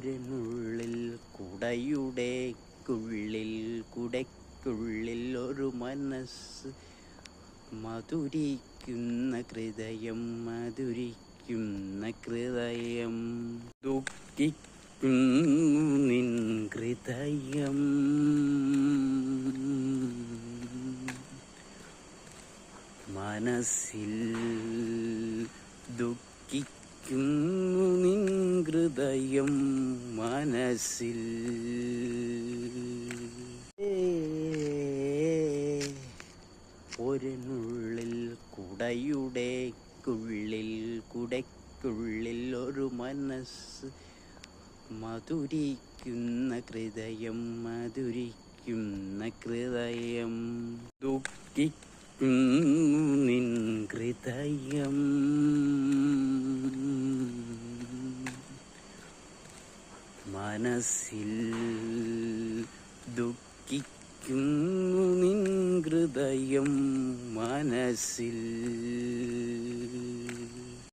ഒരു നുള്ളിൽ കുടയ്ക്കുള്ളിൽ ഒരു മനസ്സ് മധുരിക്കുന്ന ഹൃദയം ദുഃഖിക്കുന്നു നിൻ ഹൃദയം മനസ്സിൽ ദുഃഖിക്കുന്നു നിൻ ഹൃദയം മനസ്സിൽ ഒരു നുള്ളിൽ കുടയ്ക്കുള്ളിൽ ഒരു മനസ്സ് മധുരിക്കുന്ന ഹൃദയം ദുഃഖിക്കുന്നു നിൻ ഹൃദയം മനസ്സിൽ ദുഃഖിക്കുന്നു നിൻ ഹൃദയം മനസ്സിൽ